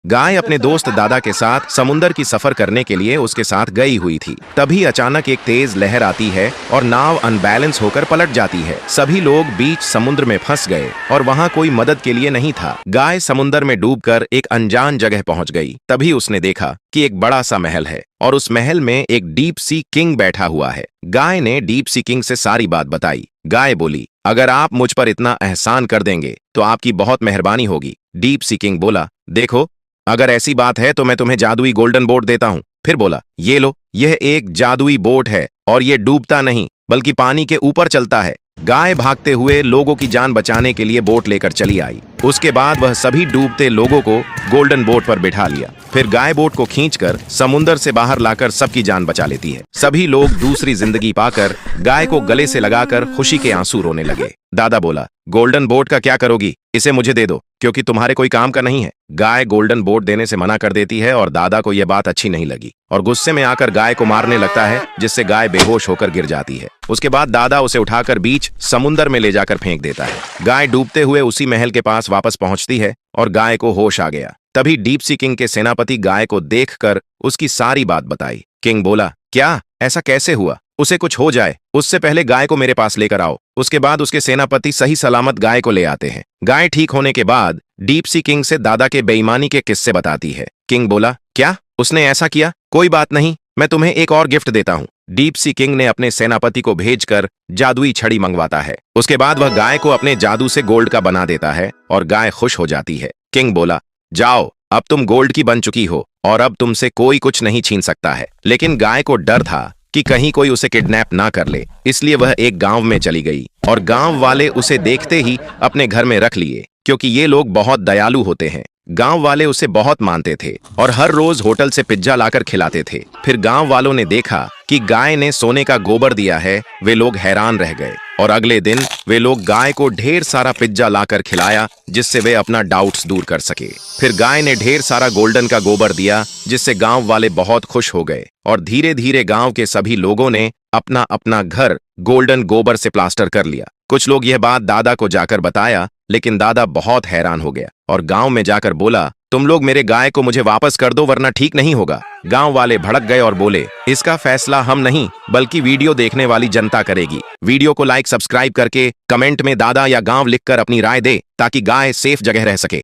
गाय अपने दोस्त दादा के साथ समुंदर की सफर करने के लिए उसके साथ गई हुई थी। तभी अचानक एक तेज लहर आती है और नाव अनबैलेंस होकर पलट जाती है। सभी लोग बीच समुद्र में फंस गए और वहां कोई मदद के लिए नहीं था। गाय समुंदर में डूबकर एक अनजान जगह पहुंच गई। तभी उसने देखा कि एक बड़ा सा महल है और उस महल में एक डीप सी किंग बैठा हुआ है। गाय ने डीप सी किंग से सारी बात बताई। गाय बोली, अगर आप मुझ पर इतना एहसान कर देंगे तो आपकी बहुत मेहरबानी होगी। डीप सी किंग बोला, देखो, अगर ऐसी बात है तो मैं तुम्हें जादुई गोल्डन बोट देता हूं। फिर बोला, ये लो, यह एक जादुई बोट है और ये डूबता नहीं बल्कि पानी के ऊपर चलता है। गाय भागते हुए लोगों की जान बचाने के लिए बोट लेकर चली आई। उसके बाद वह सभी डूबते लोगों को गोल्डन बोट पर बिठा लिया। फिर गाय बोट को खींचकर समुंदर से बाहर लाकर सबकी जान बचा लेती है। सभी लोग दूसरी जिंदगी पाकर गाय को गले से लगाकर खुशी के आंसू रोने लगे। दादा बोला, गोल्डन बोट का क्या करोगी? इसे मुझे दे दो, क्योंकि तुम्हारे कोई काम का नहीं है। गाय गोल्डन बोट देने से मना कर देती है और दादा को यह बात अच्छी नहीं लगी और गुस्से में आकर गाय को मारने लगता है, जिससे गाय बेहोश होकर गिर जाती है। उसके बाद दादा उसे उठाकर बीच समुंदर में ले जाकर फेंक देता है। गाय डूबते हुए उसी महल के पास वापस पहुंचती है और गाय को होश आ गया। तभी डीप सी किंग के सेनापति गाय को देखकर उसकी सारी बात बताई। किंग बोला, क्या ऐसा कैसे हुआ? उसे कुछ हो जाए उससे पहले गाय को मेरे पास लेकर आओ। उसके बाद उसके सेनापति सही सलामत गाय को ले आते हैं। गाय ठीक होने के बाद डीप सी किंग से दादा के बेईमानी के किस्से बताती है। किंग बोला, क्या उसने ऐसा किया? कोई बात नहीं, मैं तुम्हें एक और गिफ्ट देता हूँ। डीप सी किंग ने अपने सेनापति को भेजकर जादुई छड़ी मंगवाता है। उसके बाद वह गाय को अपने जादू से गोल्ड का बना देता है और गाय खुश हो जाती है। किंग बोला, जाओ, अब तुम गोल्ड की बन चुकी हो और अब तुमसे कोई कुछ नहीं छीन सकता है। लेकिन गाय को डर था कि कहीं कोई उसे किडनैप ना कर ले, इसलिए वह एक गांव में चली गई और गांव वाले उसे देखते ही अपने घर में रख लिए, क्योंकि ये लोग बहुत दयालु होते हैं। गांव वाले उसे बहुत मानते थे और हर रोज होटल से पिज्जा लाकर खिलाते थे। फिर गांव वालों ने देखा कि गाय ने सोने का गोबर दिया है। वे लोग हैरान रह गए और अगले दिन वे लोग गाय को ढेर सारा पिज्जा लाकर खिलाया, जिससे वे अपना डाउट्स दूर कर सके। फिर गाय ने ढेर सारा गोल्डन का गोबर दिया, जिससे गांव वाले बहुत खुश हो गए और धीरे धीरे गांव के सभी लोगों ने अपना अपना घर गोल्डन गोबर से प्लास्टर कर लिया। कुछ लोग यह बात दादा को जाकर बताया, लेकिन दादा बहुत हैरान हो गया और गांव में जाकर बोला, तुम लोग मेरे गाय को मुझे वापस कर दो वरना ठीक नहीं होगा। गांव वाले भड़क गए और बोले, इसका फैसला हम नहीं बल्कि वीडियो देखने वाली जनता करेगी। वीडियो को लाइक सब्सक्राइब करके कमेंट में दादा या गांव लिखकर अपनी राय दे, ताकि गाय सेफ जगह रह सके।